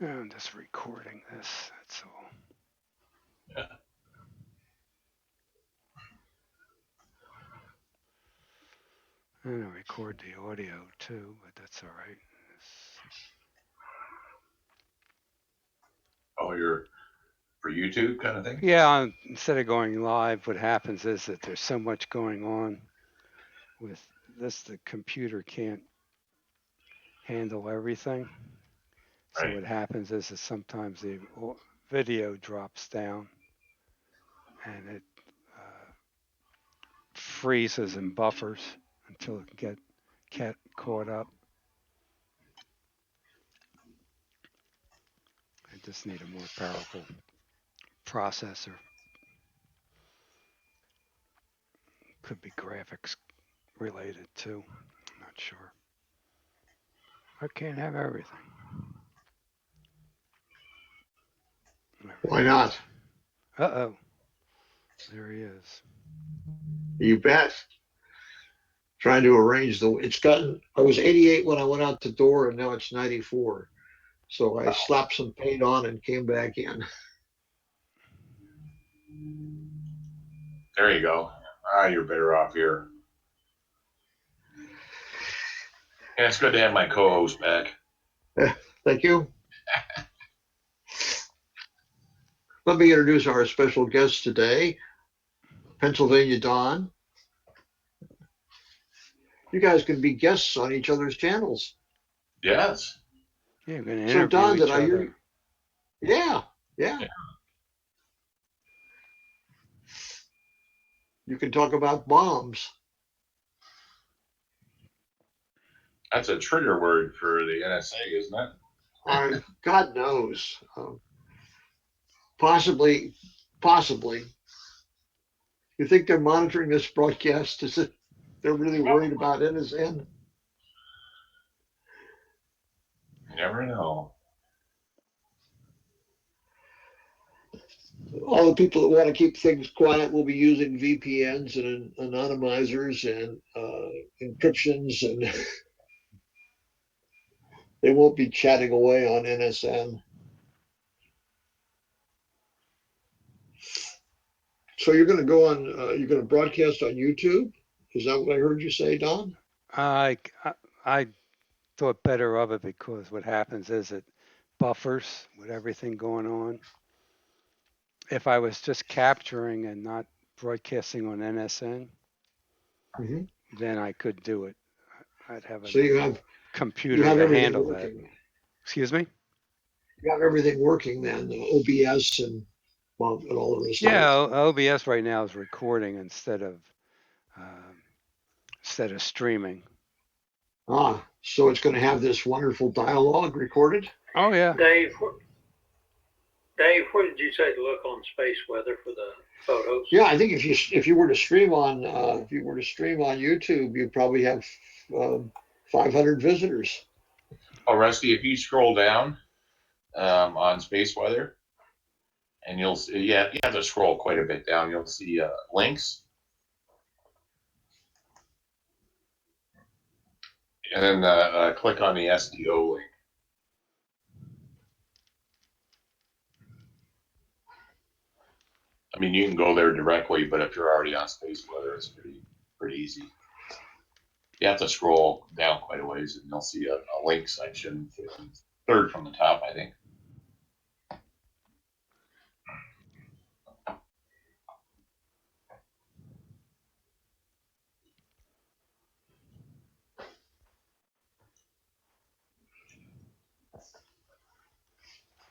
I'm just recording this, that's all. Yeah. And I record the audio too, but that's all right. Oh, you're for YouTube kind of thing? Yeah, instead of going live, what happens is that there's so much going on with this, the computer can't handle everything. So Right. what happens is that sometimes the video drops down and it uh, freezes and buffers until it can get caught up. I just need a more powerful processor. Could be graphics related too. I'm not sure. I can't have everything. There Why we not? go. Uh-oh. There he is. You bet. Trying to arrange it's gotten, I was 88 when I went out the door and now it's 94. So I slapped some paint on and came back in. There you go. Ah, you're better off here. Yeah, it's good to have my co-host back. Thank you. Let me introduce our special guest today, Pennsylvania Don. You guys can be guests on each other's channels. Yes. Yeah, we're going to So interview Don, did each I hear other. you? Yeah, yeah. Yeah. You can talk about bombs. That's a trigger word for the NSA, isn't it? God knows. Possibly, possibly. You think they're monitoring this broadcast? Is it? They're really worried about NSN? You never know. All the people that want to keep things quiet will be using VPNs and anonymizers and encryptions, and they won't be chatting away on NSN. So you're going to go on, you're going to broadcast on YouTube? Is that what I heard you say, Don? I, I, I thought better of it because what happens is it buffers with everything going on. If I was just capturing and not broadcasting on NSN, Mm-hmm. then I could do it. I'd have So you enough have you computer have to everything handle that. working. Excuse me? You have everything working then, OBS and well, and all the rest of Yeah, it. OBS right now is recording um, instead of streaming. So it's going to have this wonderful dialogue recorded. Oh yeah. Dave, what did you say to look on space weather for the photos? Yeah, I think if you were to stream on YouTube, you'd probably have 500 visitors. Oh, Rusty, if you scroll down on space weather, and you'll see, yeah, you have to scroll quite a bit down. You'll see links, and then click on the SDO link. I mean, you can go there directly, but if you're already on space weather, it's pretty easy. You have to scroll down quite a ways, and you'll see a link section, third from the top, I think.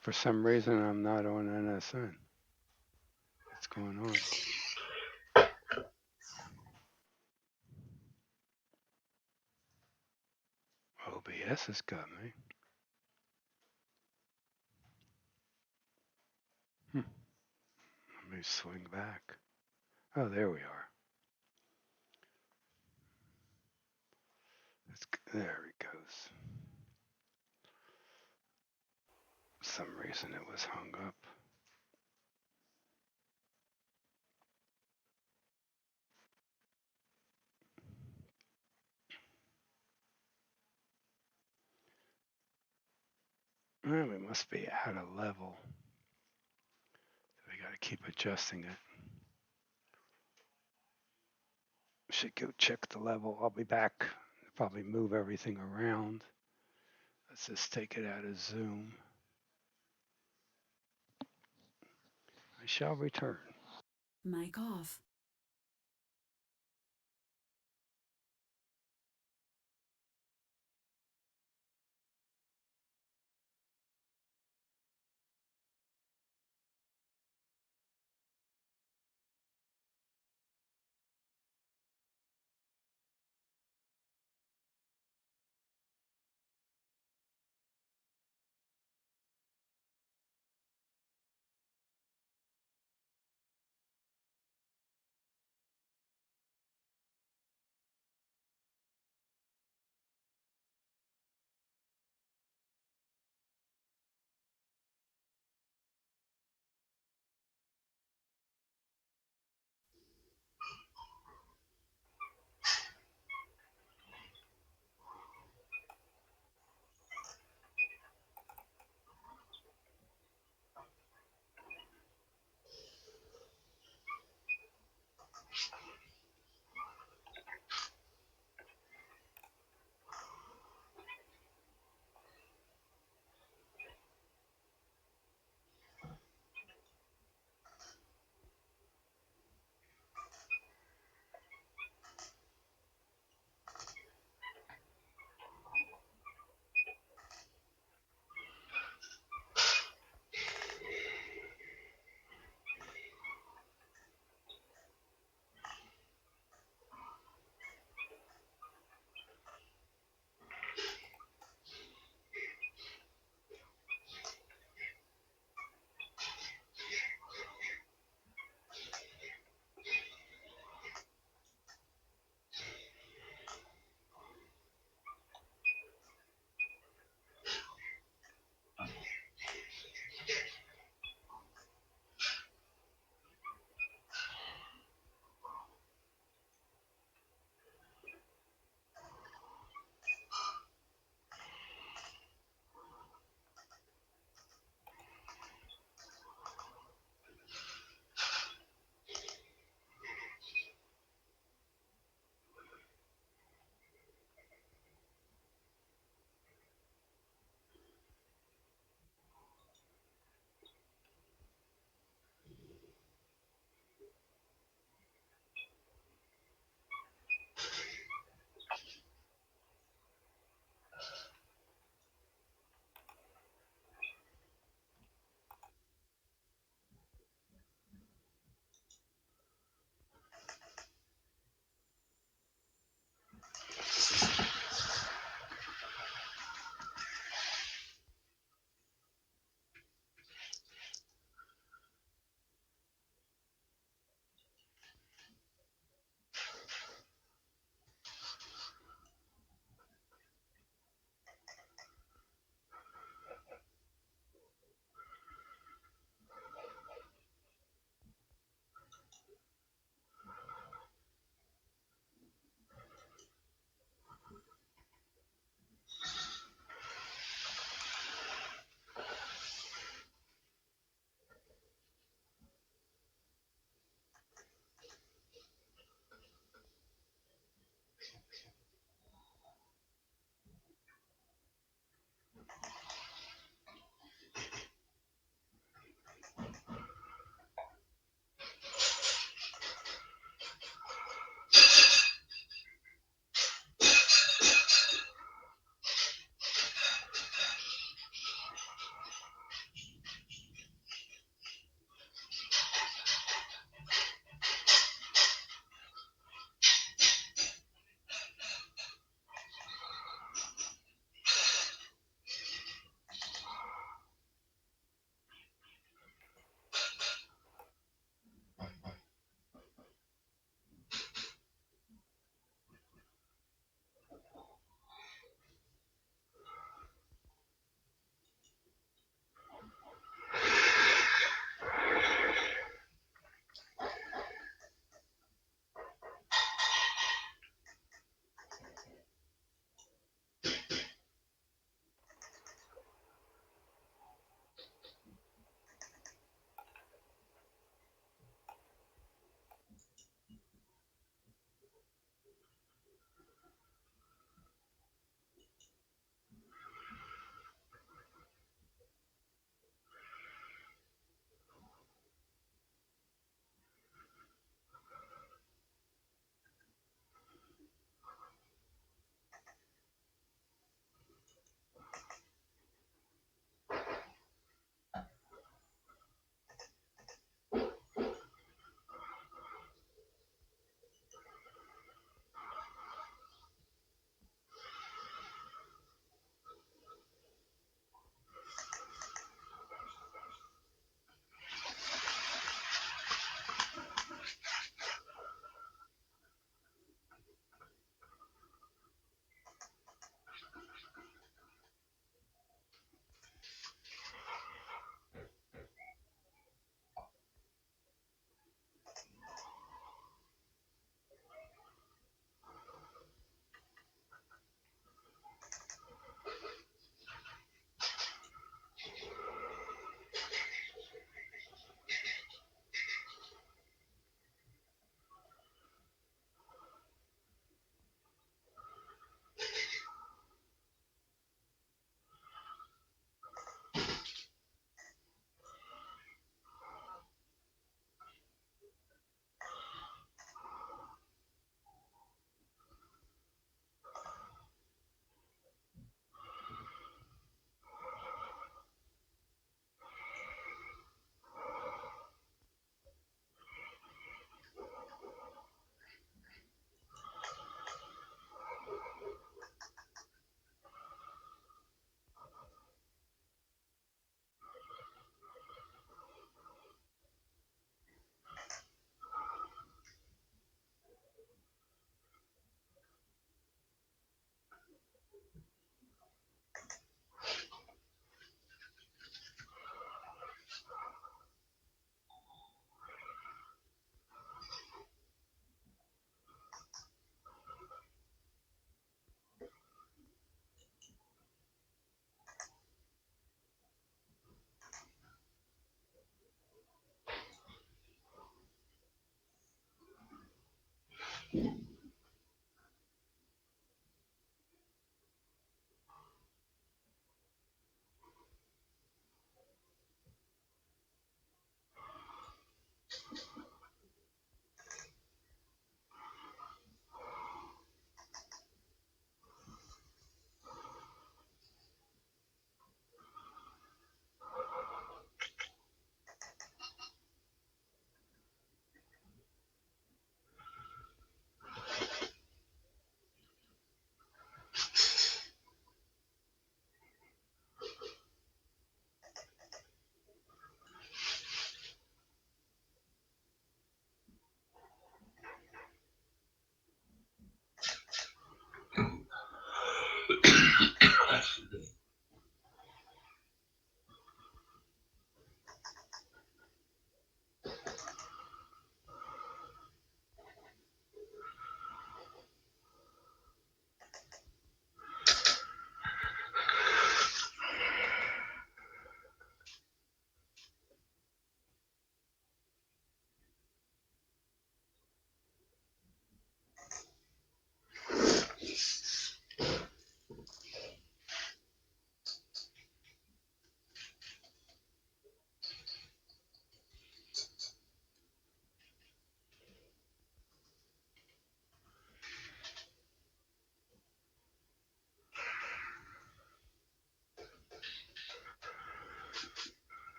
For some reason, I'm not on NSN. What's going on? OBS has got me. Let me swing back. Oh, there we are. There it goes. For some reason, it was hung up. We must be out of level. We got to keep adjusting it. Should go check the level. I'll be back. Probably move everything around. Let's just take it out of Zoom. I shall return. Mic off.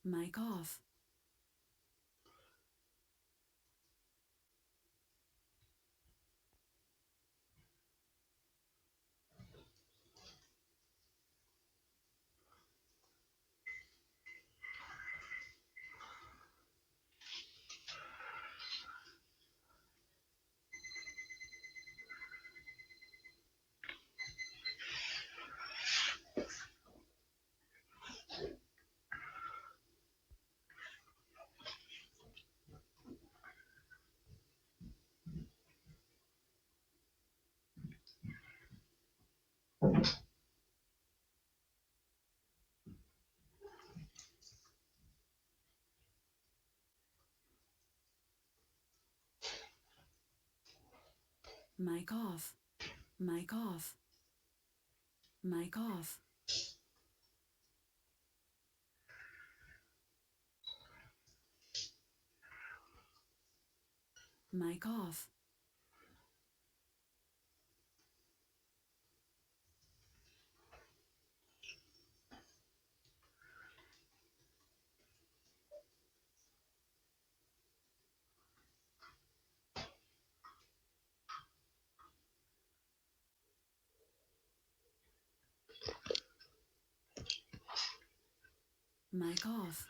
Mic off. Mic off. Mic off. Mic off. Mic off. Mic off.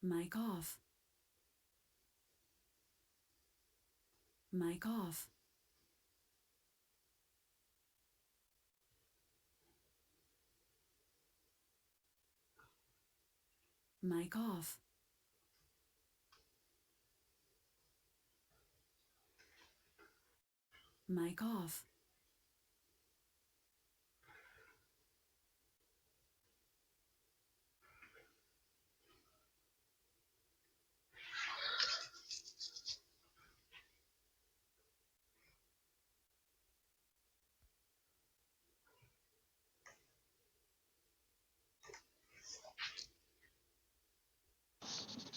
Mic off. Mic off. Mic off. Mic off.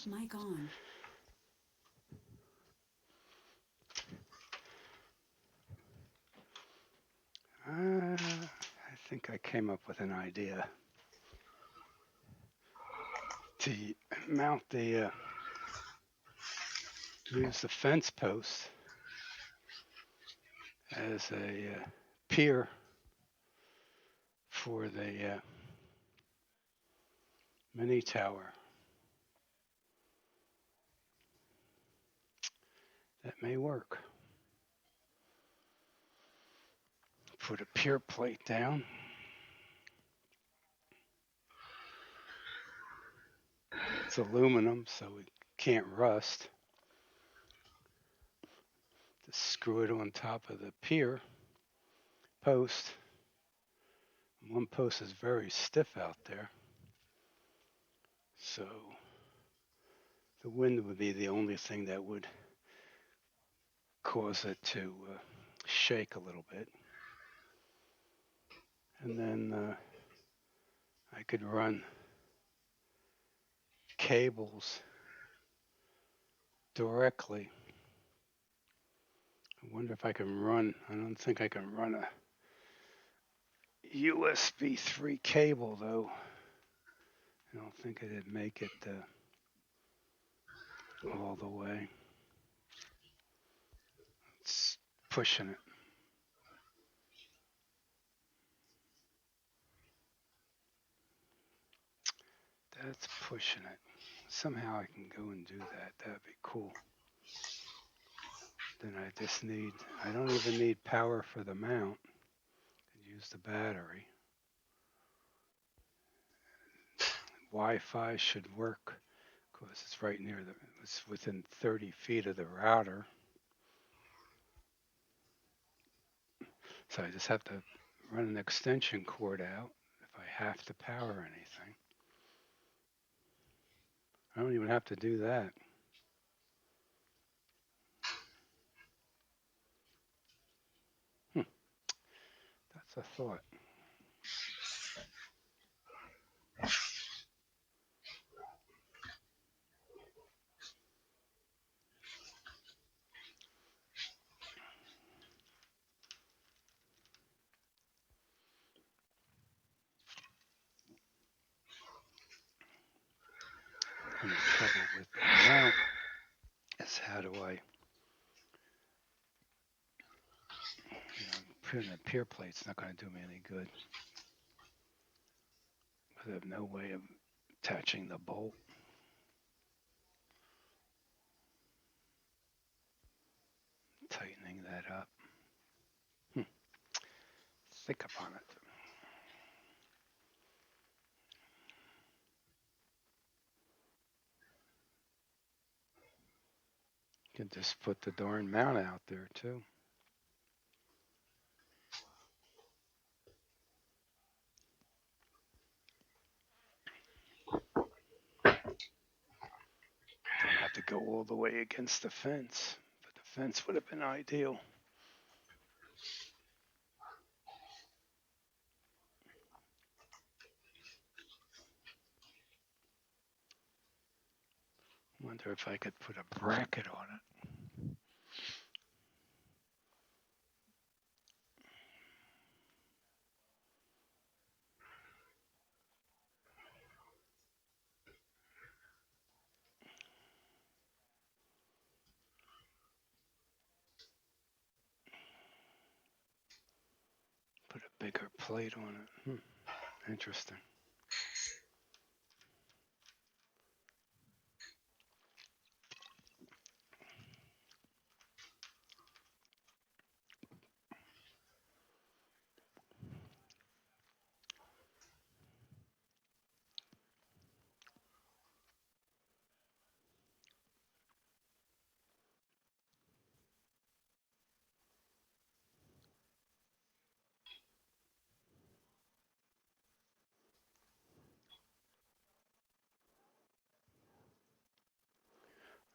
Mic on. I think I came up with an idea to mount use the fence post as a pier for the mini tower. That may work. Put a pier plate down. It's aluminum, so it can't rust. Just screw it on top of the pier post. One post is very stiff out there, so the wind would be the only thing that would cause it to shake a little bit. And then I could run cables directly. I wonder if I can run, I don't think I can run a USB 3 cable though. I don't think it'd make it all the way. It's pushing it. That's pushing it. Somehow I can go and do that. That'd be cool. Then I don't even need power for the mount. I could use the battery. Wi-Fi should work because it's right near it's within 30 feet of the router. So I just have to run an extension cord out if I have to power anything. I don't even have to do that. That's a thought. having trouble with the mount is how do I, putting a pier plate's not going to do me any good. I have no way of attaching the bolt. Tightening that up. Think upon it. You can just put the darn mount out there too. Don't have to go all the way against the fence, but the fence would have been ideal. Wonder if I could put a bracket on it. Put a bigger plate on it. Interesting.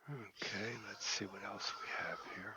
Okay, let's see what else we have here.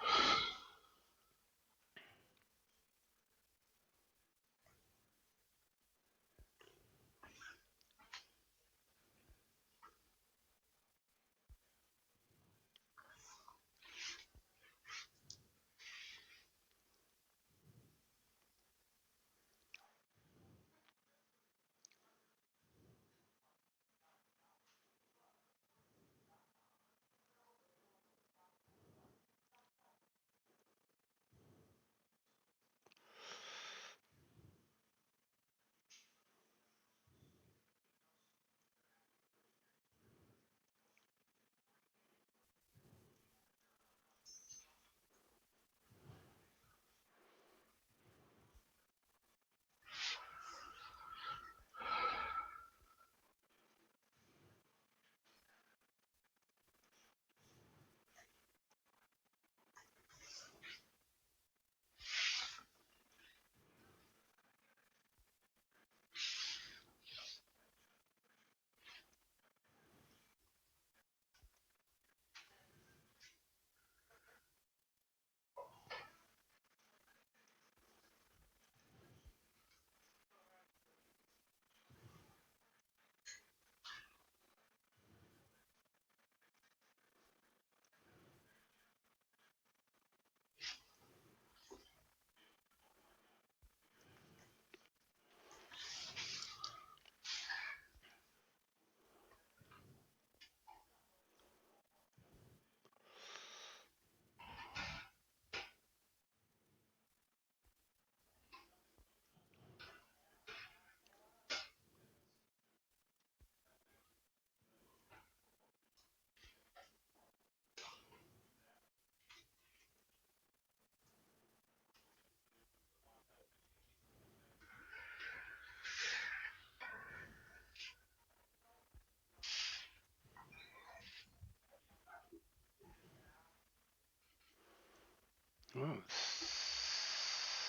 Oh,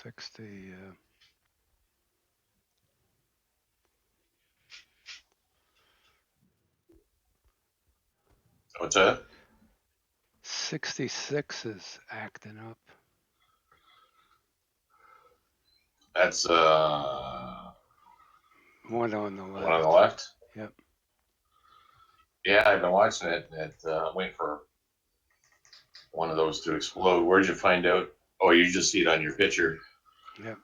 60. What's that? 66 is acting up. That's One on the one on the left. left. Yep. Yeah, I've been watching it. Waiting for one of those to explode. Where'd you find out? Oh, you just see it on your picture. Yep.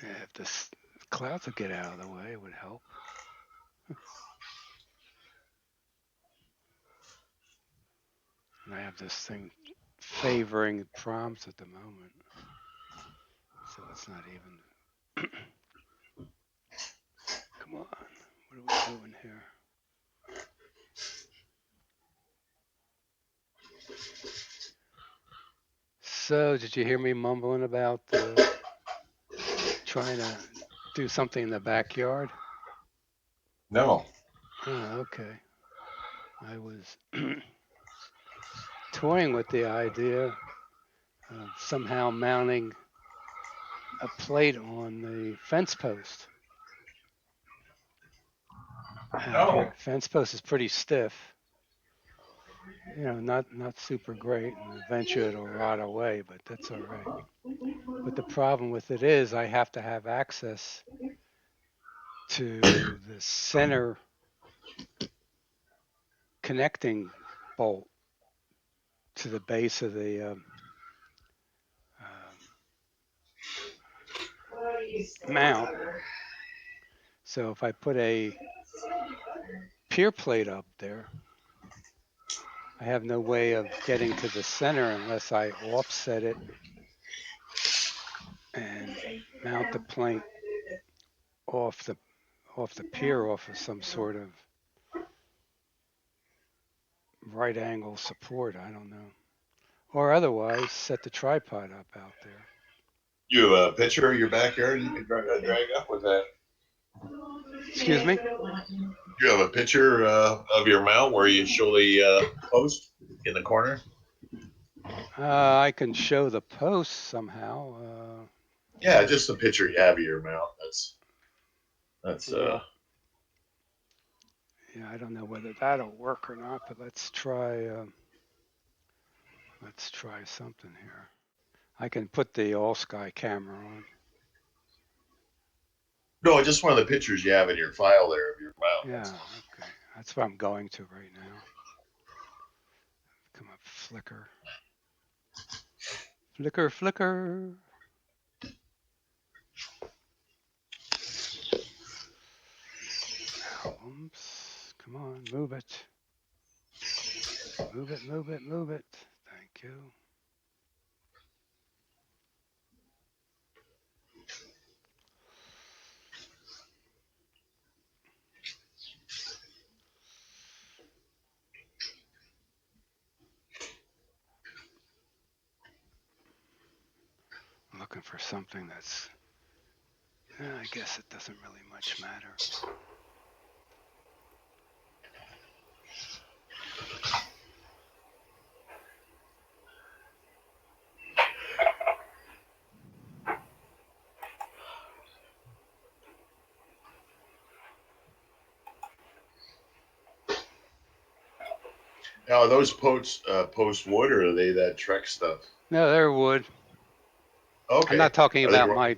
If this clouds would get out of the way, it would help. And I have this thing favoring proms at the moment. So it's not even. Come on. What are we doing here? So, did you hear me mumbling about trying to do something in the backyard? No. Oh, okay. I was toying with the idea of somehow mounting a plate on the fence post out Oh. here. Fence post is pretty stiff. Not super great, and eventually it'll rot away, but that's all right. But the problem with it is I have to have access to the center connecting bolt to the base of the mount. So if I put a pier plate up there, I have no way of getting to the center unless I offset it and mount the plate off the pier off of some sort of right angle support. I don't know. Or otherwise set the tripod up out there. You have a picture of your backyard you can drag up with that? Excuse me? You have a picture of your mount where you show the post in the corner? I can show the post somehow. Yeah, just the picture you have of your mount. That's Yeah. Yeah, I don't know whether that'll work or not, but let's try something here. I can put the all sky camera on. No, just one of the pictures you have in your file there of your mount. Yeah, okay. That's what I'm going to right now. Come up, flicker. Flicker, flicker. Albums. Come on, move it. Move it, move it, move it. Thank you. I'm looking for something that's, I guess it doesn't really much matter. Now, are those post wood or are they that Trek stuff? No, they're wood. Okay. I'm not talking Are they about my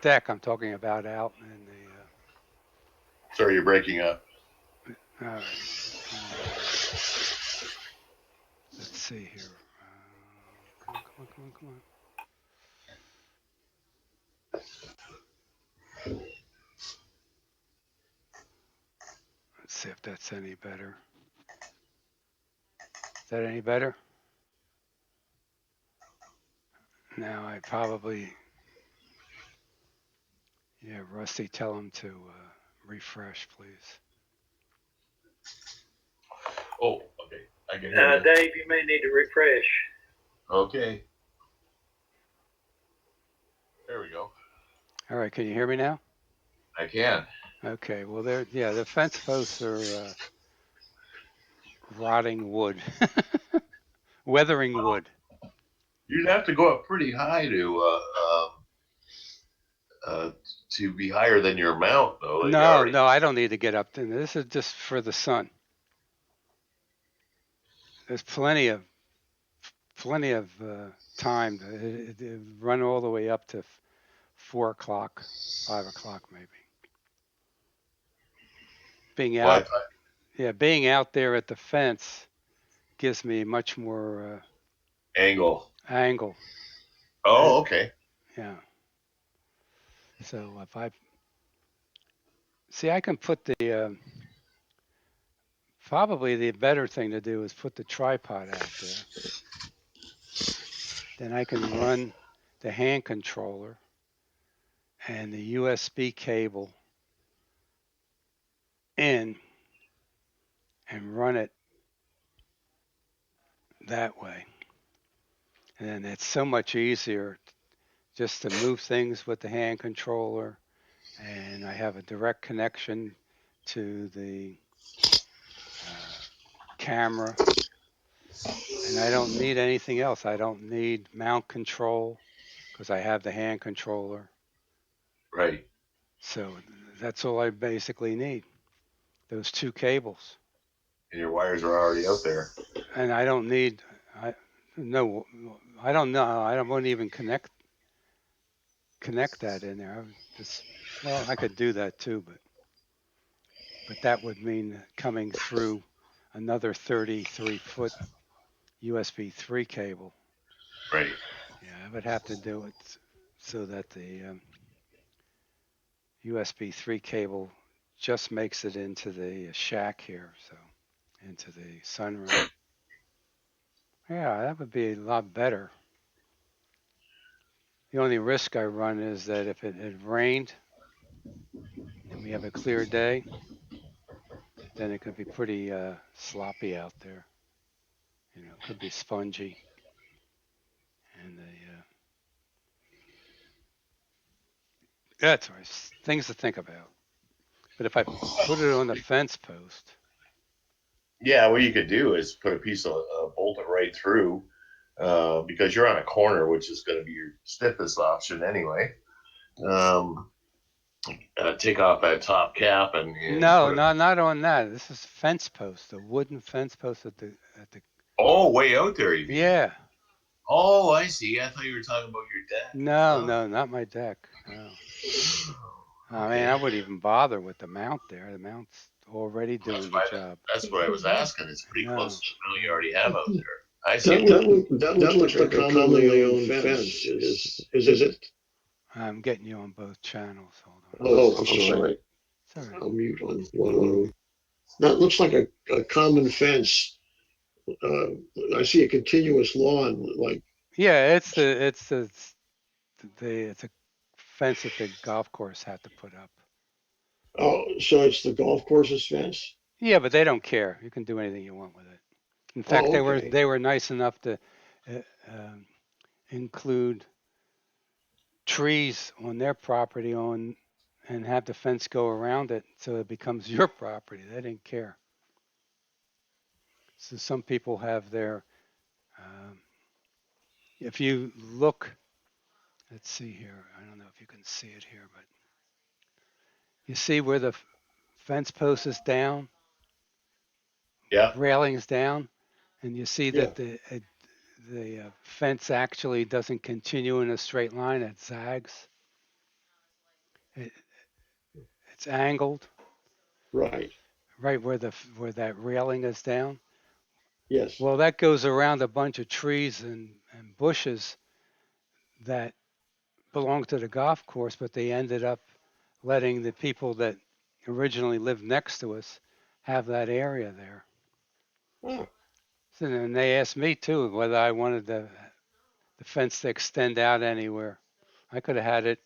deck. I'm talking about out in the. Sorry, you're breaking up. All right. Let's see here. Come on, come on, come on, come on. Let's see if that's any better. Is that any better? Now I probably, Rusty, tell him to refresh, please. Oh, okay. I can hear you. Dave, you may need to refresh. Okay. There we go. All right, can you hear me now? I can. Okay, well, the fence posts are rotting wood, weathering wood. You'd have to go up pretty high to be higher than your mount, though. No, I don't need to get up there. This is just for the sun. There's plenty of time to run all the way up to 4 o'clock, 5 o'clock maybe. Being out, being out there at the fence gives me much more angle. Angle. Oh, okay. Yeah. So if I see, I can put the probably the better thing to do is put the tripod out there. Then I can run the hand controller and the USB cable in and run it that way. And then it's so much easier just to move things with the hand controller. And I have a direct connection to the camera. And I don't need anything else. I don't need mount control because I have the hand controller. Right. So that's all I basically need. Those two cables. And your wires are already out there. And I don't need, I, no, I don't know. I don't want to even connect that in there. I would just, well, I could do that too, but that would mean coming through another 33-foot USB 3 cable. Right. Yeah, I would have to do it so that the USB 3 cable just makes it into the shack here, so into the sunroom. Yeah, that would be a lot better. The only risk I run is that if it had rained and we have a clear day, then it could be pretty sloppy out there. You know, it could be spongy, and that's right. Things to think about. But if I put it on the fence post, Yeah, what you could do is put a piece of bolt it right through, because you're on a corner, which is going to be your stiffest option anyway. Um, take off that top cap and no, put it. not on that. This is fence post, a wooden fence post at the. Oh, way out there, you mean? Yeah, Oh, I see. I thought you were talking about your deck. no, Oh, no, not my deck. No, I mean I okay. wouldn't even bother with the mount there. The mount's already That's doing the why. job. That's what I was asking. It's pretty close No, to the mount you no. already have out there. I see. That looks like a commonly owned fence. Is it? I'm getting you on both channels. Hold on. Oh, I'm sorry. It's all right. I'll mute on one of them. That looks like a common fence. I see a continuous lawn, like, Yeah, it's a fence that the golf course had to put up. oh, so it's the golf course's fence? Yeah, but they don't care. You can do anything you want with it. In fact, Oh, they were okay. they were nice enough to uh, include trees on their property on and have the fence go around it so it becomes your property. They didn't care. So some people have their um, if you look, let's see here. I don't know if you can see it here, but you see where the fence post is down, Yeah. railings down, and you see Yeah, that the fence actually doesn't continue in a straight line. It zags. It, it's angled right. right where that railing is down. Yes. Well, that goes around a bunch of trees and bushes that belong to the golf course, but they ended up letting the people that originally lived next to us have that area there. Ah, So then they asked me too whether I wanted the fence to extend out anywhere. I could have had it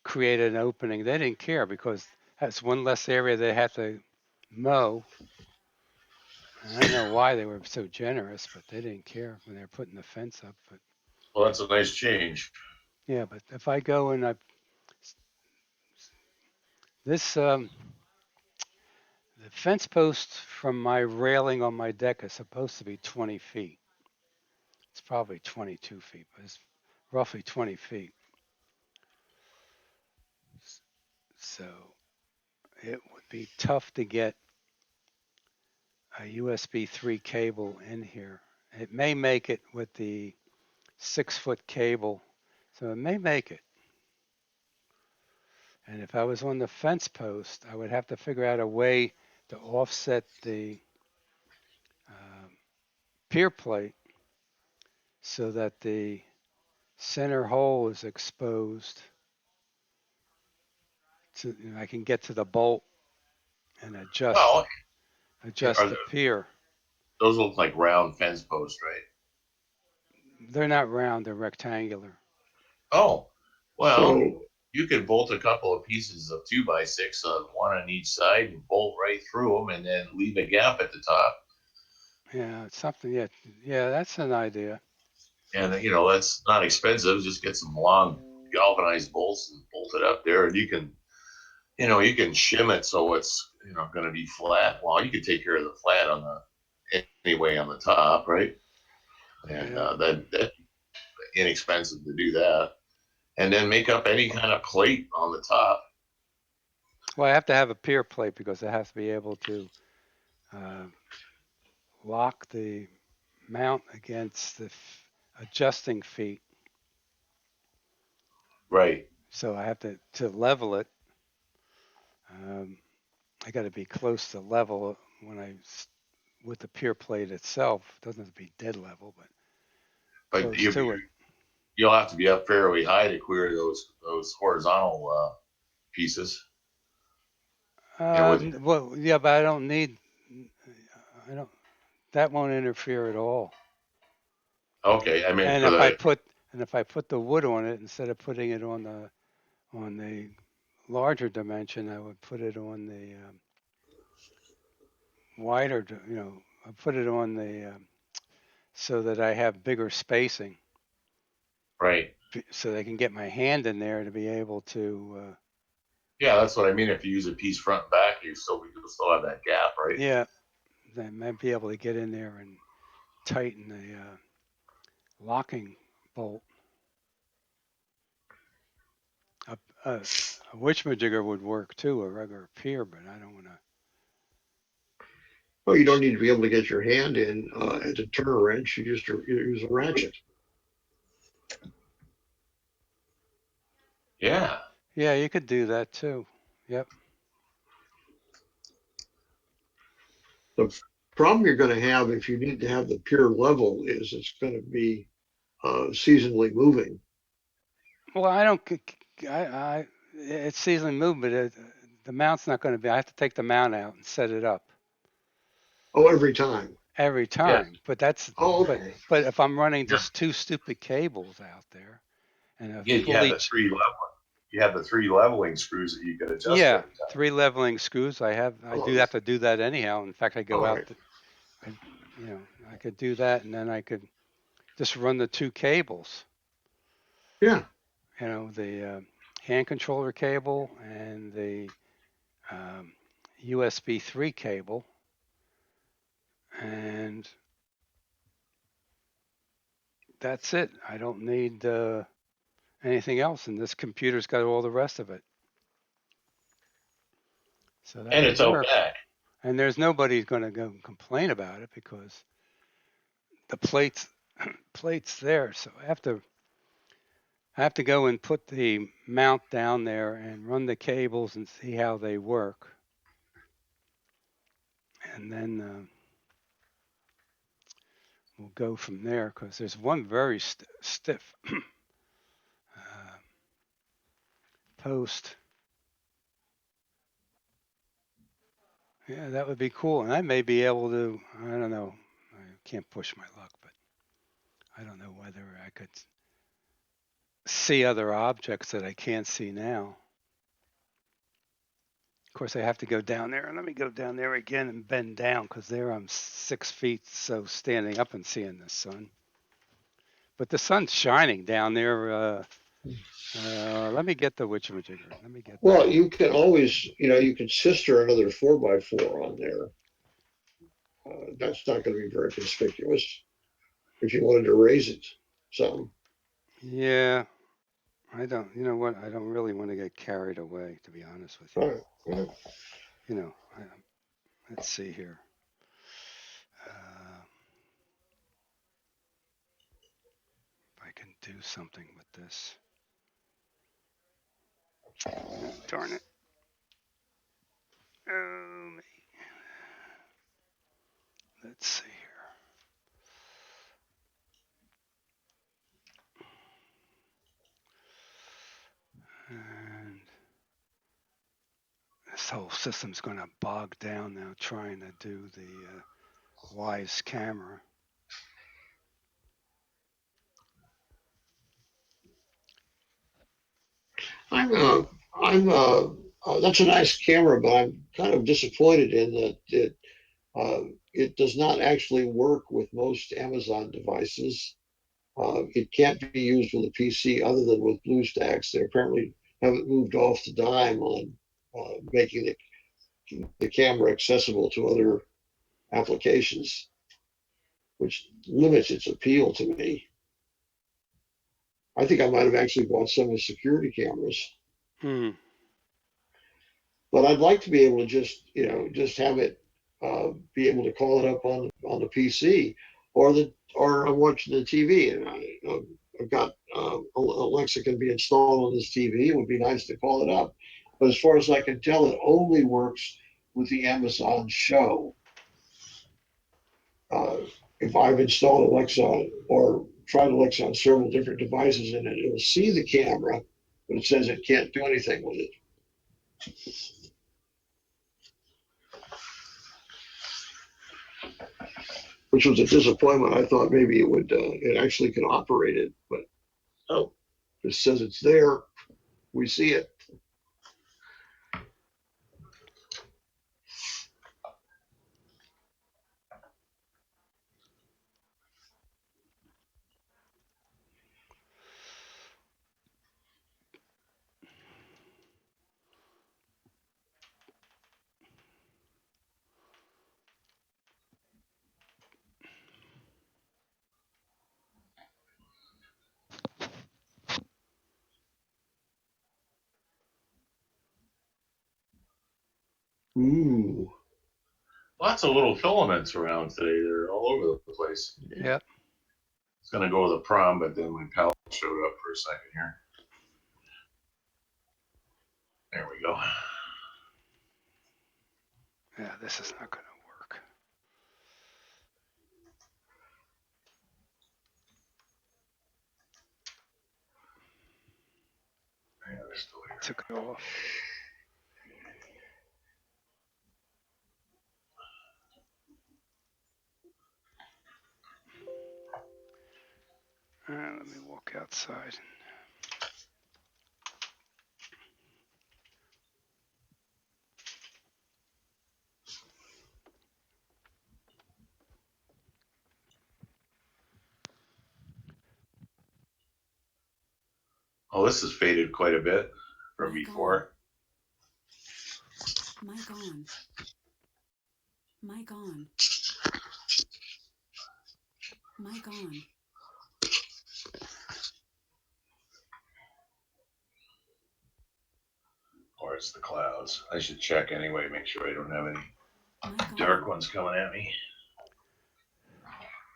create an opening. They didn't care because that's one less area they have to mow. And I don't know why they were so generous, but they didn't care when they were putting the fence up. But Well, that's a nice change. yeah, but if I go and I this the fence post from my railing on my deck is supposed to be 20 feet. It's probably 22 feet, but it's roughly 20 feet. So it would be tough to get a USB 3 cable in here. It may make it with the 6-foot cable, so it may make it. And if I was on the fence post, I would have to figure out a way to offset the uh, pier plate so that the center hole is exposed I can get to the bolt and Well, adjust are the pier. those look like round fence posts, right? They're not round; they're rectangular. Oh, well, So, you could bolt a couple of pieces of 2x6, one on each side, and bolt right through them, and then leave a gap at the top. Yeah, it's something. Yeah, yeah, that's an idea. And that's not expensive. Just get some long galvanized bolts and bolt it up there, and you can shim it so it's going to be flat. Well, you can take care of the flat on the anyway on the top, right? And Yeah. that's inexpensive to do that. And then make up any kind of plate on the top. Well, I have to have a pier plate because it has to be able to uh, lock the mount against the adjusting feet. Right. So I have to level it. Um, I got to be close to level when with the pier plate itself. It doesn't have to be dead level, but But close to it. you'll have to be up fairly high to clear those horizontal pieces. With Well, yeah, but I don't need. I don't. That won't interfere at all. okay, I meant And for if I the put the wood on it instead of putting it on the larger dimension, I would put it on the wider. I put it on the so that I have bigger spacing, right. so they can get my hand in there to be able to. Yeah, that's what I mean. If you use a piece front and back, you'll still have that gap, right? Yeah, they might be able to get in there and tighten the locking bolt. A, a, a witchmajigger would work too, a regular pier, but I don't want to. well, you don't need to be able to get your hand in and to turn a wrench. You use a ratchet. Yeah. Yeah, you could do that too. Yep. The problem you're going to have if you need to have the pure level is it's going to be seasonally moving. Well, I don't. It's seasonally moved, but the mount's not going to be. I have to take the mount out and set it up Oh, every time. every Yes. time. But that's Oh, but okay. but if I'm running Yeah. just two stupid cables out there and a You have fully the three level. You have the three leveling screws that you can adjust yeah every time. three leveling screws, I do Oh, have to do that anyhow. In fact, I all go out. right. I I could do that, and then I could just run the two cables. Yeah. The hand controller cable and the um, USB 3 cable, and that's it. I don't need anything else, and this computer's got all the rest of it. So that And would it's out work. back. And there's nobody going to go and complain about it because the plates there. So I have to go and put the mount down there and run the cables and see how they work, and then we'll go from there because there's one very stiff uh, post. Yeah, that would be cool. And I may be able to, I don't know, I can't push my luck, but I don't know whether I could see other objects that I can't see now. Of course, I have to go down there. And let me go down there again and bend down because there I'm 6 feet, so standing up and seeing the sun. But the sun's shining down there. Let me get the witchamajigger. Let me get Well, the. you can always, you can sister another 4x4 on there. That's not going to be very conspicuous if you wanted to raise it some. Yeah, I don't. You know what? I don't really want to get carried away, to be honest with you. All right. Yeah. You know, I, let's see here. Uh, if I can do something with this. Darn it. Oh, let's see here. And whole system's going to bog down now trying to do the Wise camera. That's a nice camera, but I'm kind of disappointed in that it does not actually work with most Amazon devices. It can't be used with a PC other than with BlueStacks. They apparently haven't moved off the dime on making the camera accessible to other applications, which limits its appeal to me. I think I might have actually bought some of the security cameras, Hmm. but I'd like to be able to just have it be able to call it up on the PC, or I'm watching the TV and I've got Alexa can be installed on this TV. It would be nice to call it up, but as far as I can tell, it only works with the Amazon Show. Uh, if I've installed Alexa or tried Alexa on several different devices, and it'll see the camera, but it says it can't do anything with it. Which was a disappointment. I thought maybe it actually could operate it, but oh, it says it's there. We see it. Ooh. Lots of little filaments around today. They're all over the place. Yep. It's going to go to the prom, but then my pal showed up for a second here. There we go. Yeah, this is not going to work. Yeah, they're still here. Took it off. All right, let me walk outside. Oh, this has faded quite a bit from Mic before. Mic on. Mic on. Mic on. Or it's the clouds. I should check anyway, make sure I don't have any Mic dark on. ones coming at me.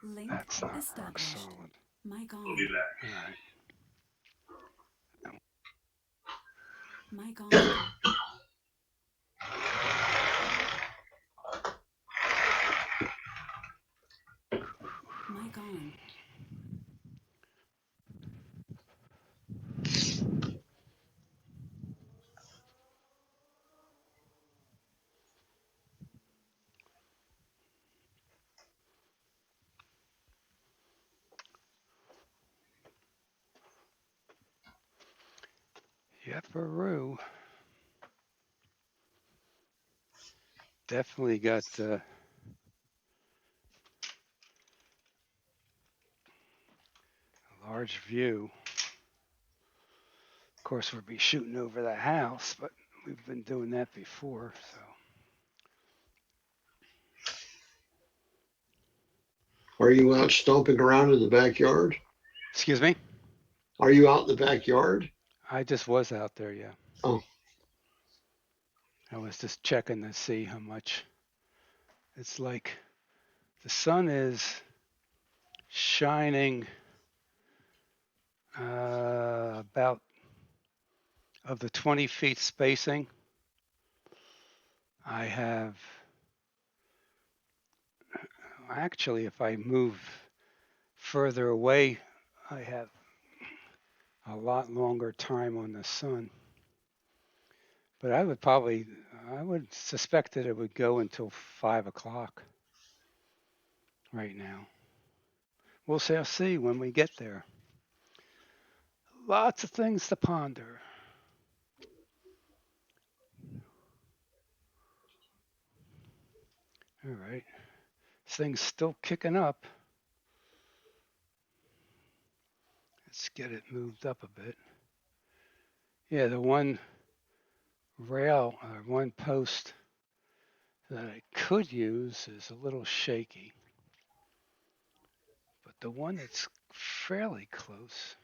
Link That's not rock established. solid. Mic We'll on. do that. All right. Mic on. Mic on. Yep-a-roo. Definitely got a large view. Of course, we'll be shooting over the house, but we've been doing that before, so. Are you out stomping around in the backyard? Excuse me? Are you out in the backyard? I just was out there, yeah. Oh, I was just checking to see how much it's like. The sun is shining about of the 20 feet spacing. I have actually, if I move further away, I have a lot longer time on the sun. But I would probably I would suspect that it would go until 5 o'clock right now. We'll shall see when we get there. Lots of things to ponder. All right. This thing's still kicking up. Let's get it moved up a bit. Yeah, the one rail or one post that I could use is a little shaky, but the one that's fairly close,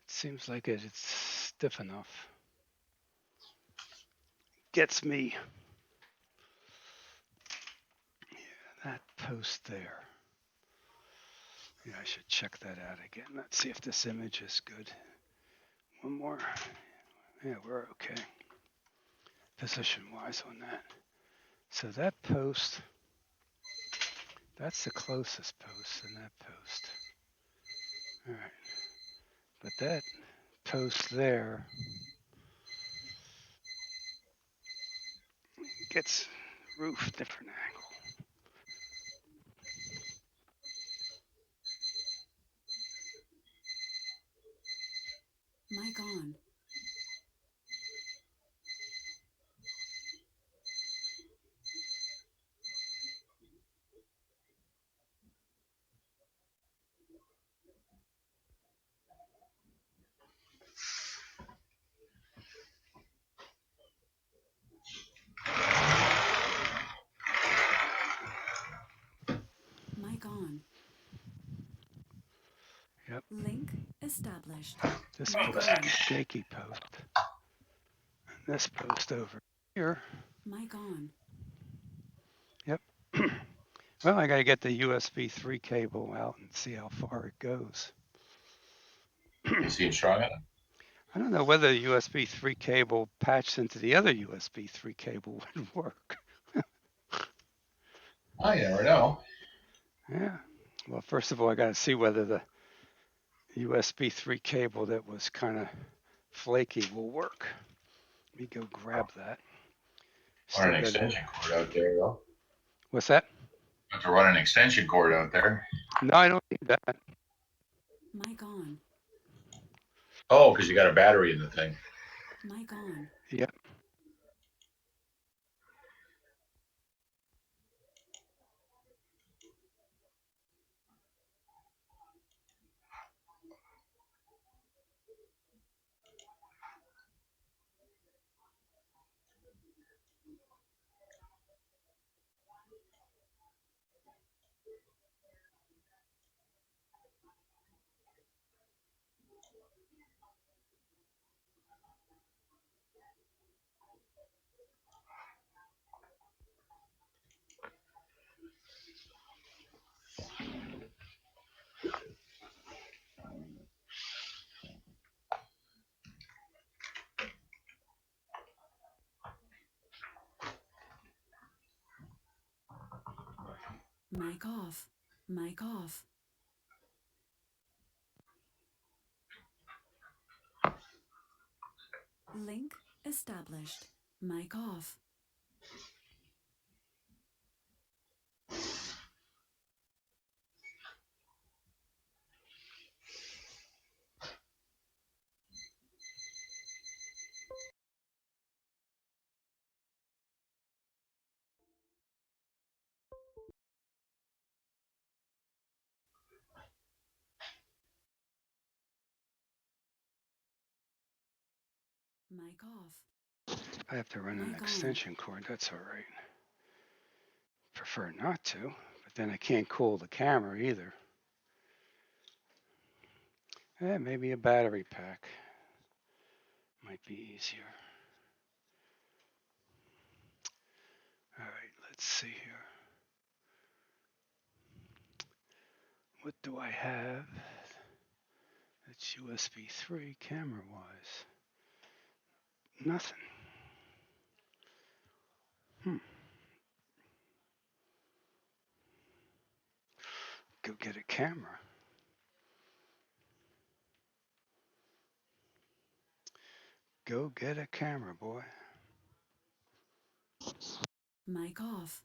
it seems like it's stiff enough. Gets me that post there. Yeah, I should check that out again. Let's see if this image is good. One more. Yeah, we're okay. Position wise on that. So that post, that's the closest post in that post. All right. But that post there gets roof different angle. Mic on. Mic on. Yep. Link established. This Mic post is on. shaky post. And this post over here. Mic on. Yep. Well, I got to get the USB 3 cable out and see how far it goes. You seem strong enough. I don't know whether the USB 3 cable patched into the other USB 3 cable would work. I never know. Yeah. Well, first of all, I got to see whether the USB 3 cable that was kind of flaky will work. Let me go grab that. Run Still an got it. extension cord out there, though. What's that? Have to run an extension cord out there. No, I don't need that. Mic on. Oh, because you got a battery in the thing. Mic on. Yep. Mic off. Mic off. Link established. Mic off. Mic off. I have to run an Mic on. extension cord. That's all right. Prefer not to, but then I can't cool the camera either. Maybe a battery pack might be easier. All right, let's see here. What do I have? That's USB 3 camera wise. Nothing. Go get a camera. Go get a camera, boy. Mic off.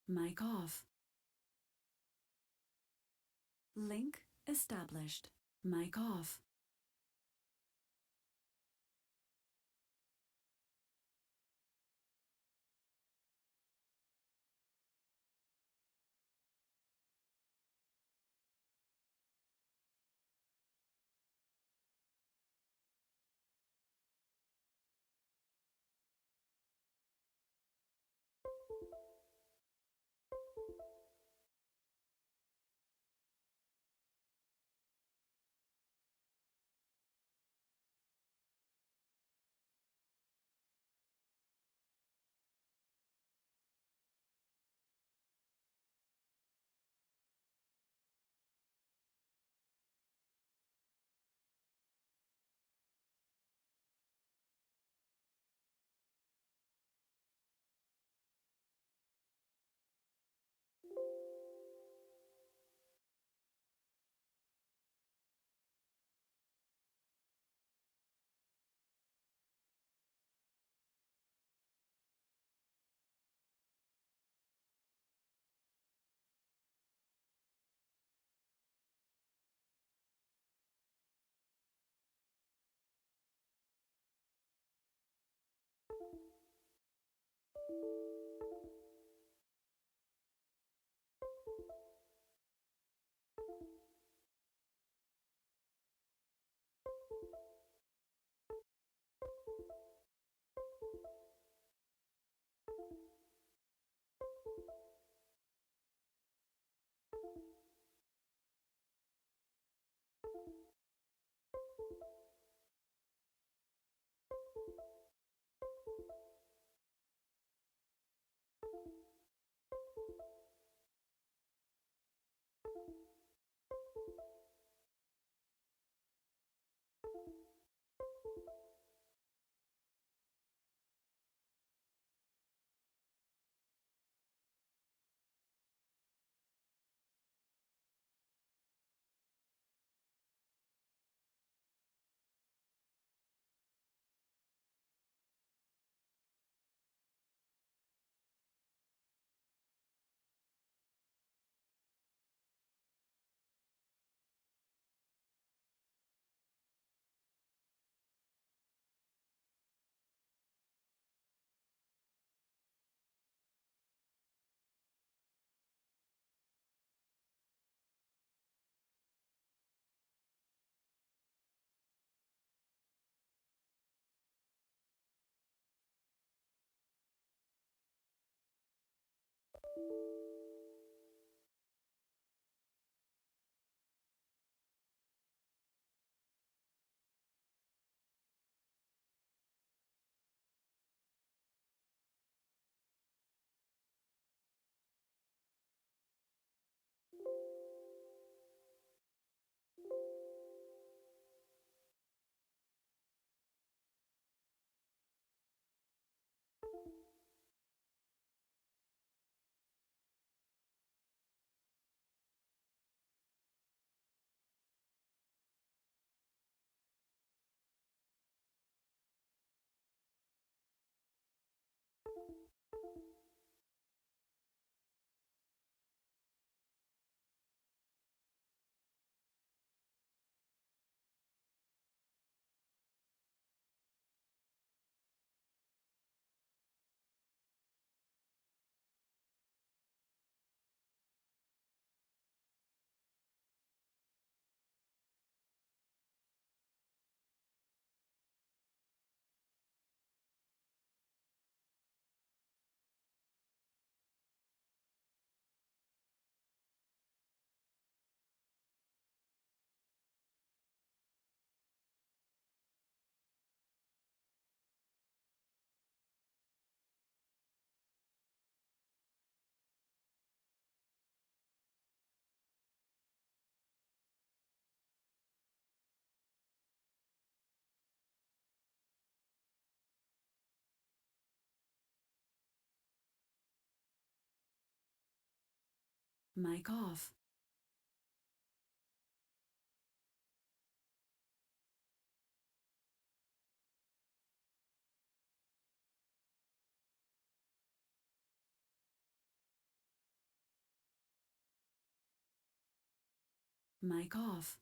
Mic off. Link established. Mic off. Mic off. Mic off.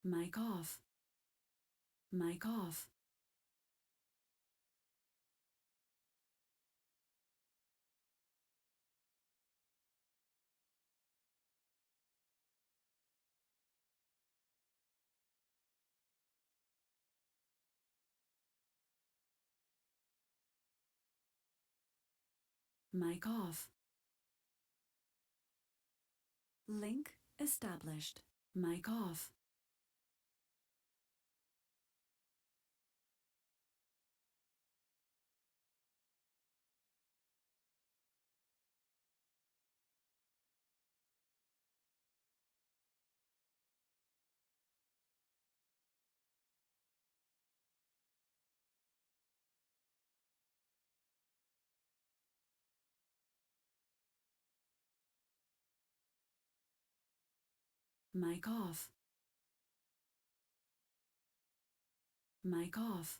Mic off. Mic off. Mic off. Link established. Mic off. Mic off. Mic off.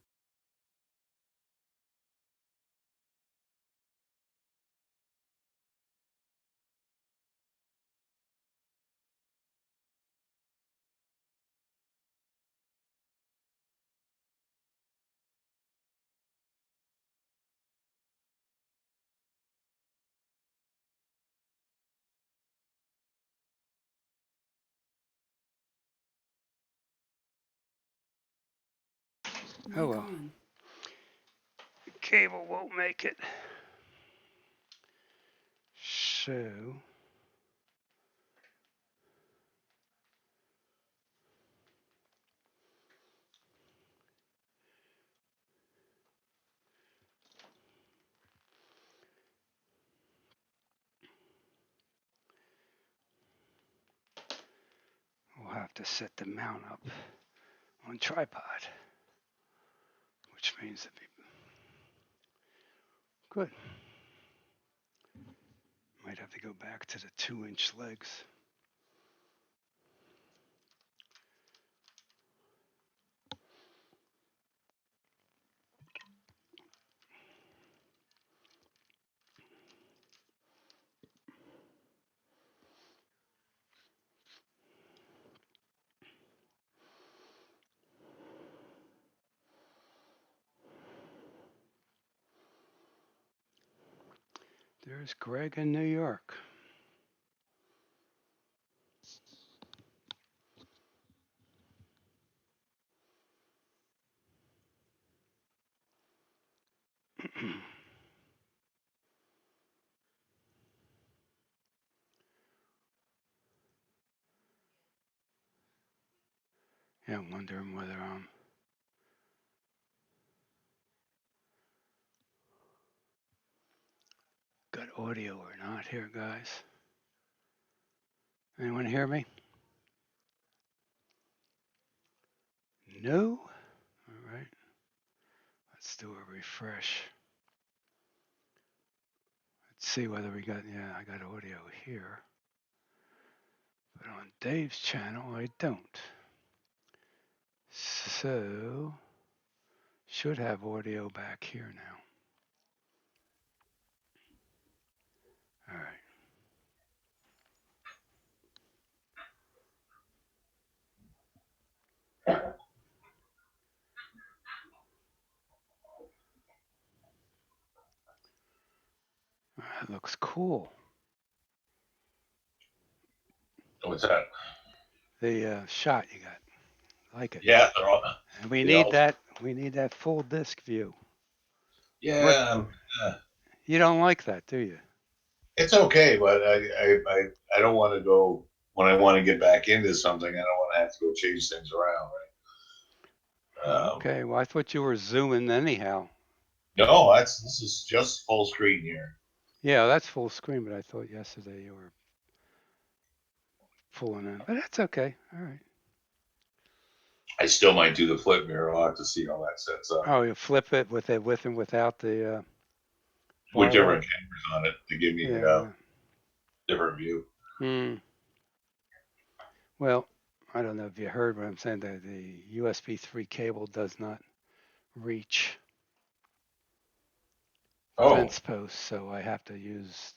Oh Mic well. on. Cable won't make it. So we'll have to set the mount up on tripod, which means it'd be good. Might have to go back to the 2-inch legs. There's Greg in New York. Yeah, I'm wondering whether got audio or not here, guys. Anyone hear me? No? All right. Let's do a refresh. Let's see whether we got, yeah, I got audio here. But on Dave's channel, I don't. So, should have audio back here now. All right. That looks cool. What's that? The shot you got. Like it. Yeah, they're all. And we They need all. that. We need that full disc view. What? Yeah, You don't like that, do you? it's okay, but I don't want to go when I want to get back into something. I don't want to have to go change things around. Right? Okay. Well, I thought you were zooming anyhow. No, this is just full screen here. Yeah, that's full screen. But I thought yesterday you were pulling in, but that's okay. All right. I still might do the flip mirror. I'll have to see how that sets up Oh, you flip it with and without the with bar different light. cameras on it to give me a Yeah. different view. Hmm. Well, I don't know if you heard what I'm saying. That the USB 3 cable does not reach Oh, fence posts, so I have to use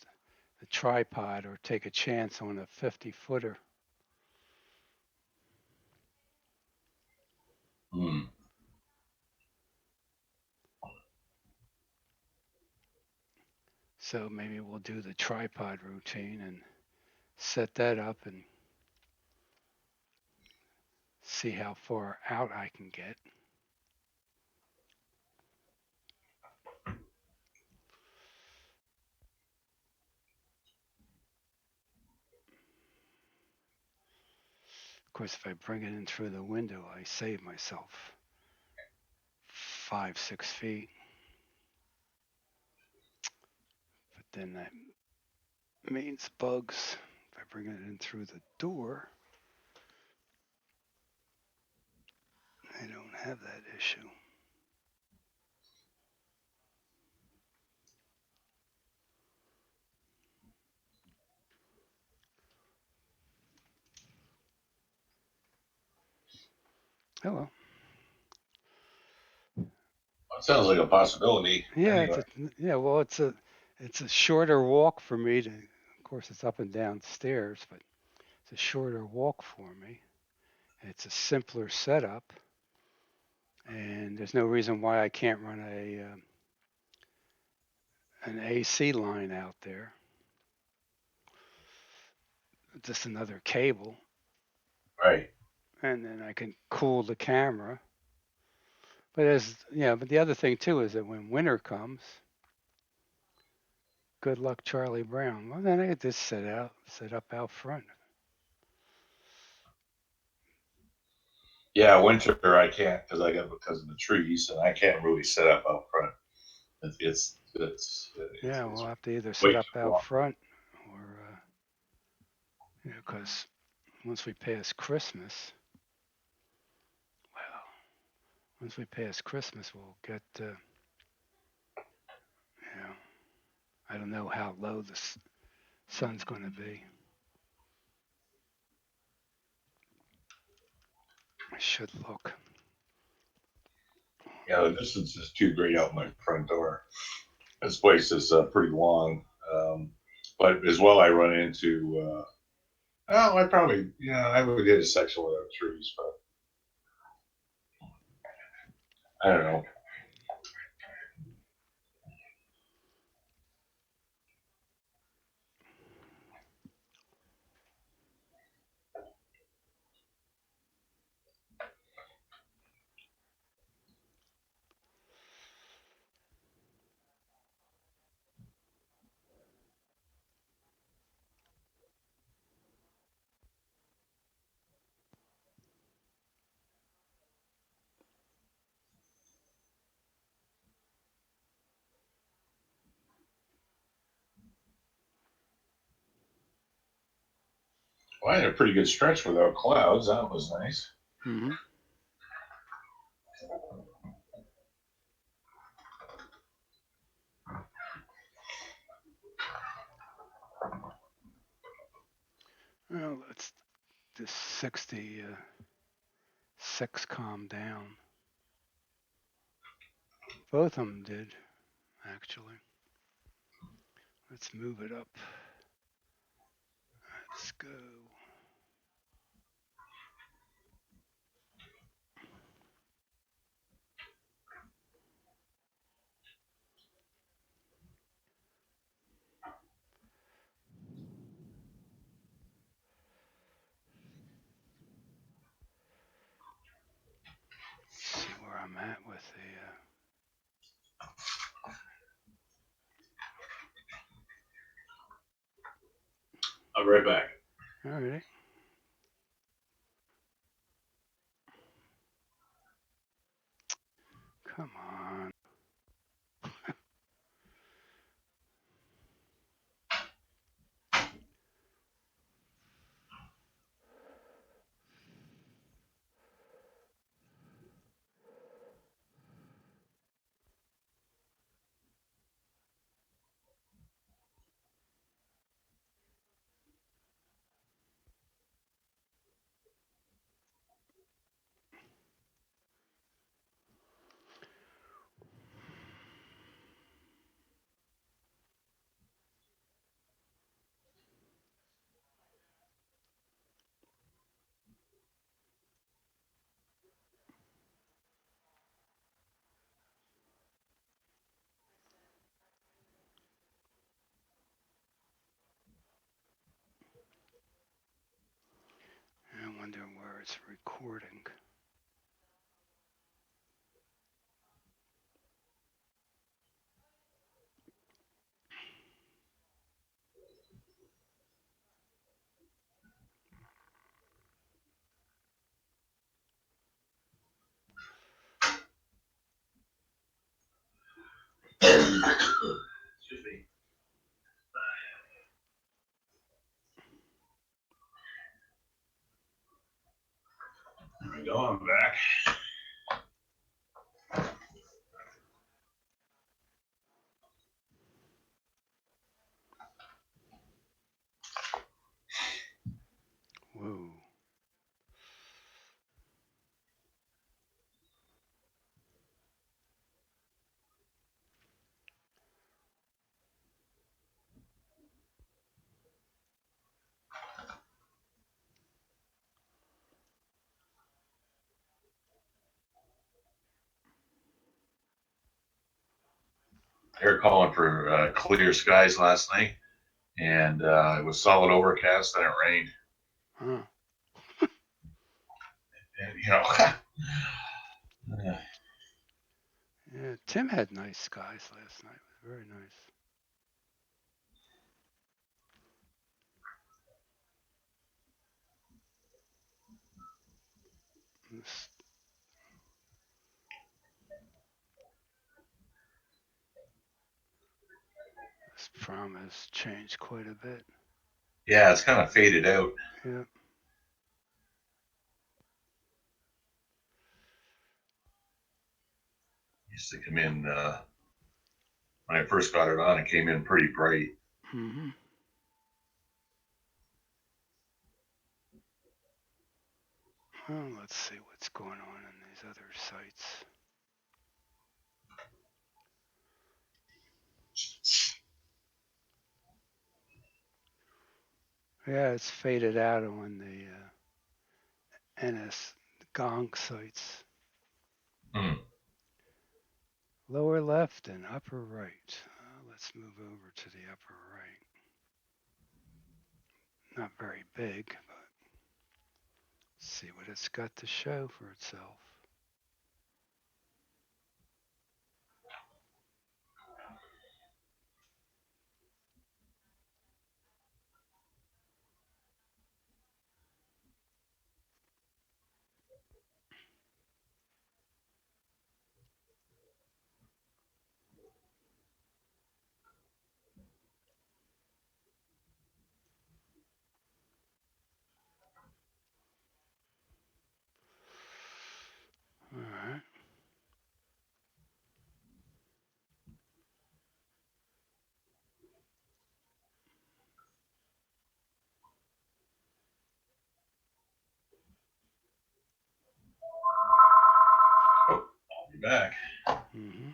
the tripod or take a chance on a 50-footer. hmm. So maybe we'll do the tripod routine and set that up and see how far out I can get. Of course, if I bring it in through the window, I save myself 5, 6 feet. But then that means bugs. If I bring it in through the door, I don't have that issue. Oh well. That sounds like a possibility. Yeah, Anyway, well, it's a shorter walk for me to. Of course, it's up and down stairs, but it's a shorter walk for me. It's a simpler setup, and there's no reason why I can't run an AC line out there. Just another cable, right? and then I can cool the camera. But the other thing too is that when winter comes, good luck Charlie Brown. Well, then I could just set up out front. Yeah, winter I can't because of the trees, and I can't really set up out front. Yeah, we'll have to either Way set too up out long. front or, because once we pass Christmas, well, once we pass Christmas, we'll get, I don't know how low the sun's going to be. I should look. Yeah, the distance is too great out my front door. This place is pretty long, but as well, I run into. Oh, I probably I would hit a section without trees, but I don't know. Well, I had a pretty good stretch without clouds. That was nice. Hmm. Well, let's this 66 calm down. Both of them did, actually. Let's move it up. Let's go. See where I'm at with I'll be right back. the. All right. Come on. wondering where it's recording. Excuse me. There we go. I'm back. Whoa. They were calling for clear skies last night, and it was solid overcast, and it rained. Huh. And, Yeah, Tim had nice skies last night. It was very nice. This, this prom has changed quite a bit. yeah, it's kind of faded out. Yeah. Used to come in when I first got it on. It came in pretty bright. Mm-hmm. Well, let's see what's going on in these other sites. Yeah, it's faded out on the NS Gong sites. Hmm. Lower left and upper right. Let's move over to the upper right. Not very big, but see what it's got to show for itself. All right. Oh, I'll be back. Mm-hmm.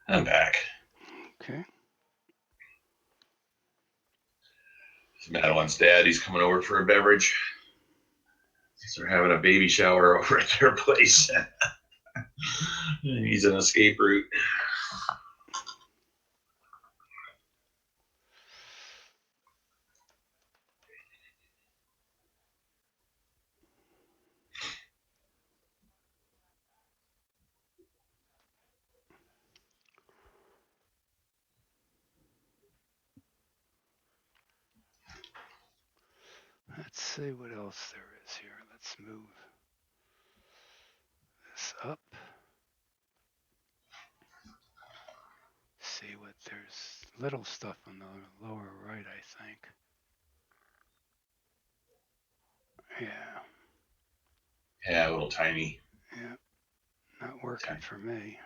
I'm back. Okay. Madeline's dad, he's coming over for a beverage. They're having a baby shower over at their place. He's an escape route. Let's see what else there is here. Let's move this up. See what there's little stuff on the lower right, I think. Yeah. Yeah, a little tiny. Yeah. Not working for me.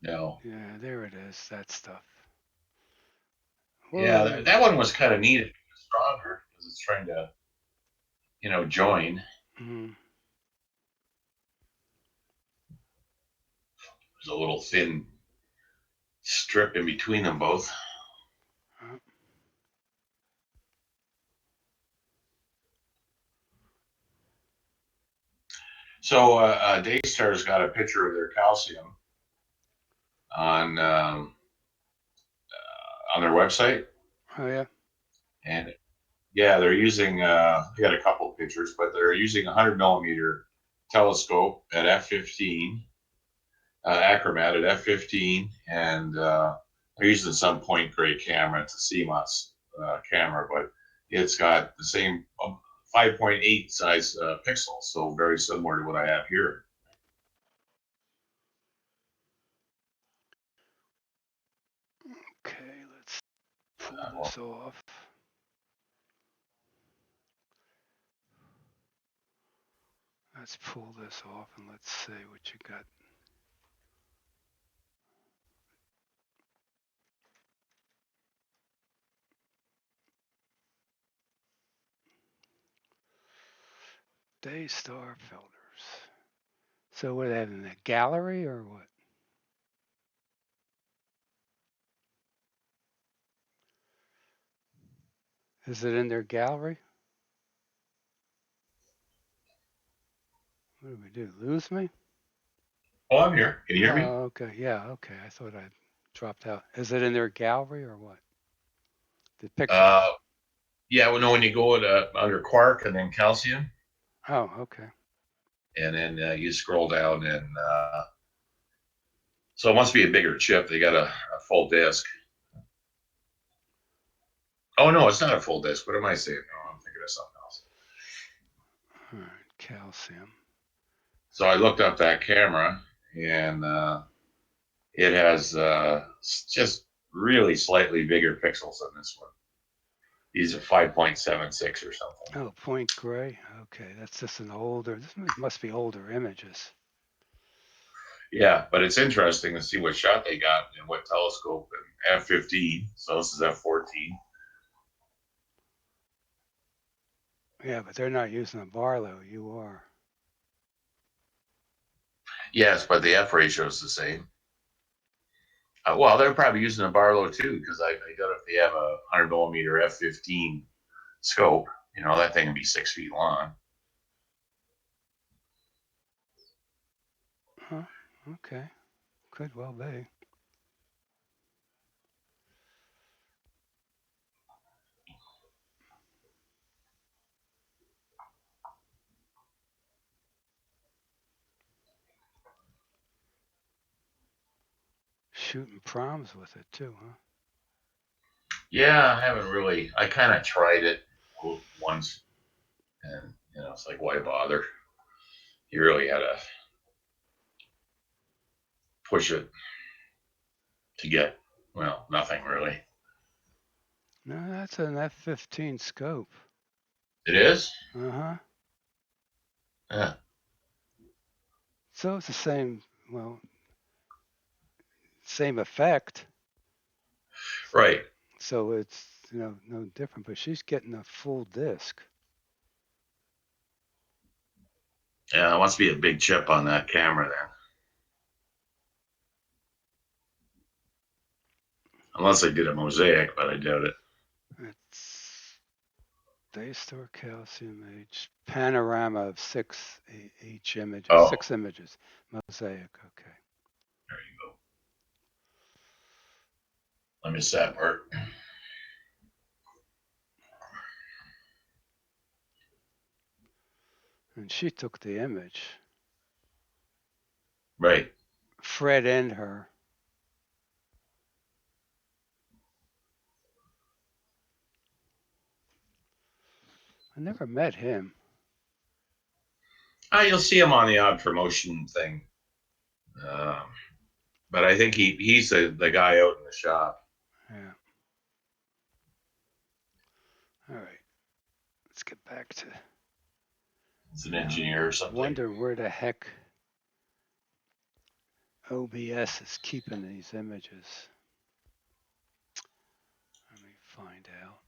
No. Yeah, there it is. That stuff. Yeah, Whoa. that one was kind of neat. Stronger because it's trying to, join. Mm. There's a little thin strip in between them both. Oh. So Daystar's got a picture of their calcium on on their website, Oh yeah. and yeah, they're using. They got a couple of pictures, but they're using a 100 millimeter telescope at f15, Acromat at f15, and they're using some point grade camera. It's a CMOS camera, but it's got the same 5.8 size pixels, so very similar to what I have here. Okay, let's pull Well, this off. Let's pull this off and let's see what you got. Daystar filters. So what, they have in the gallery or what? Is it in their gallery? What do we do? Lose me? oh, I'm here. Can you hear me? Oh, okay. Yeah, okay. I thought I dropped out. Is it in their gallery or what? The picture. Uh, yeah, well, no, when you go under quark and then calcium, Oh, okay. and then you scroll down, and so it must be a bigger chip. They got a full disk. Oh no, it's not a full disk. What am I saying? No, I'm thinking of something else. All right, calcium. So I looked up that camera, and it has just really slightly bigger pixels than this one. These are 5.76 or something. Oh, point gray. Okay, that's just an older. This must be older images. Yeah, but it's interesting to see what shot they got and what telescope and f15. So this is f14. Yeah, but they're not using a Barlow. You are. Yes, but the f ratio is the same. Well, they're probably using a Barlow too, because I doubt if they have a 100 millimeter f15 scope. That thing can be 6 feet long. Huh? Okay. Could well be. Shooting proms with it too, huh? Yeah, I haven't really. I kind of tried it once, and it's like, why bother? You really had to push it to get, well, nothing really. No, that's an F15 scope. It is? Uh-huh. Yeah. So it's the same, well, same effect. Right. So it's, no different, but she's getting a full disc. Yeah, it must be a big chip on that camera then. Unless they did a mosaic, but I doubt it. It's Daystar Calcium Age panorama of each image, Oh, 6 images, mosaic. Okay. there you go. I missed that part. And she took the image. Right. Fred and her. I never met him. You'll see him on the odd promotion thing. But I think he's the guy out in the shop. Yeah. All right. Let's get back to. He's an engineer or something. Wonder where the heck OBS is keeping these images. Let me find out.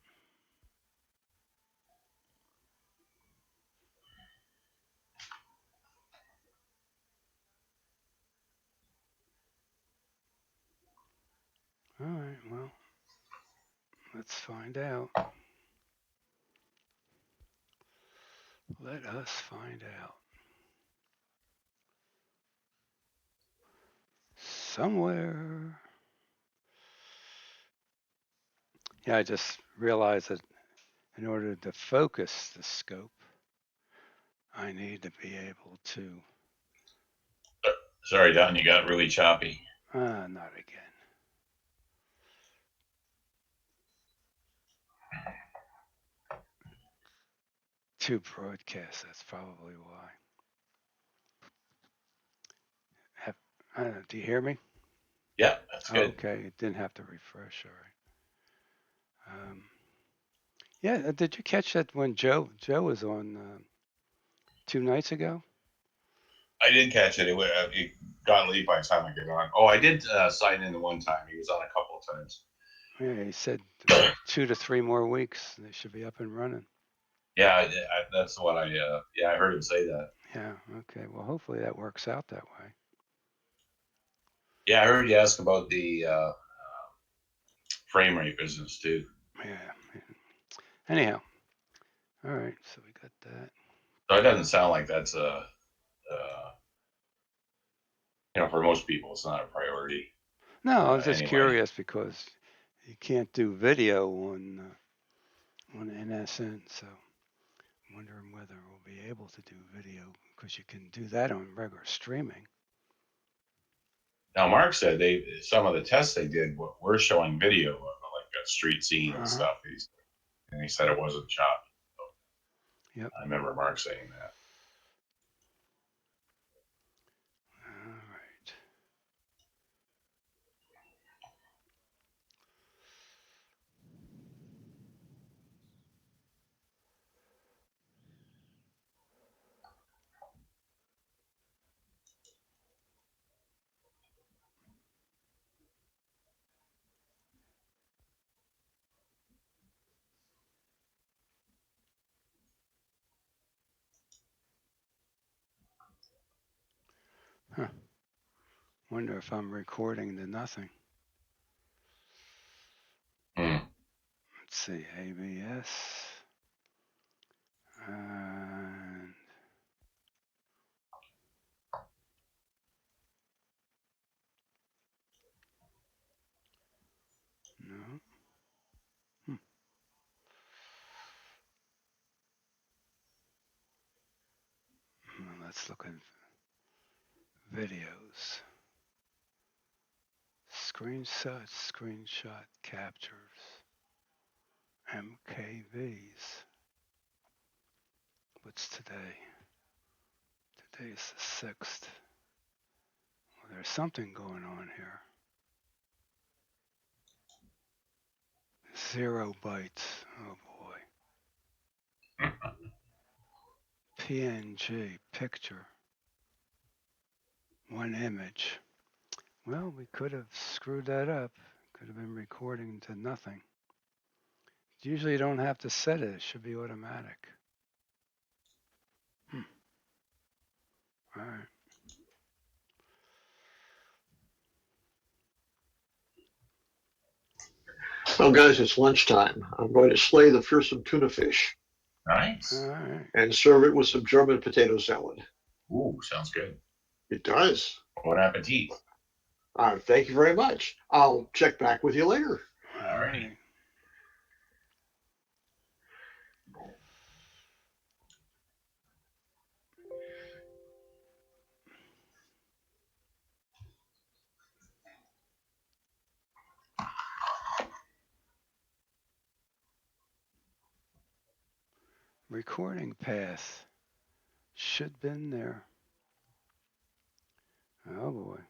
All right, well, let's find out. Let us find out. Somewhere. Yeah, I just realized that in order to focus the scope, I need to be able to. Sorry, Don, you got really choppy. Not again. Two broadcasts, that's probably why. Do you hear me? Yeah, that's good. Okay, it didn't have to refresh. All right. Yeah, did you catch that when Joe was on 2 nights ago? I did catch it. It got late by the time I get on. Oh, I did sign in the one time. He was on a couple of times. Yeah, he said 2 to 3 more weeks they should be up and running. Yeah, that's what I. Yeah, I heard him say that. Yeah. Okay. Well, hopefully that works out that way. Yeah, I heard you ask about the frame rate business too. Yeah. Anyhow. All right. So we got that. So it doesn't sound like that's for most people, it's not a priority No, I was just anyway. curious because you can't do video on NSN, so I'm wondering whether we'll be able to do video because you can do that on regular streaming. Now, Mark said some of the tests they did were showing video of like a street scene and stuff. And he said it wasn't choppy. So Yep. I remember Mark saying that. All right. Huh. Wonder if I'm recording to nothing. Hmm. Let's see, ABS. And no. Well, let's look at videos. Screenshot captures. MKVs. What's today? Today is the 6th. Well, there's something going on here. 0 bytes. Oh boy. PNG picture. 1 image. Well, we could have screwed that up. Could have been recording to nothing. Usually you don't have to set it. It should be automatic. All right. Oh, guys, it's lunchtime. I'm going to slay the fearsome tuna fish All Nice. right. and serve it with some German potato salad. Ooh, sounds good. It does. Bon appetit. Thank you very much. I'll check back with you later. All Alrighty. right. Recording path should been there. Oh boy.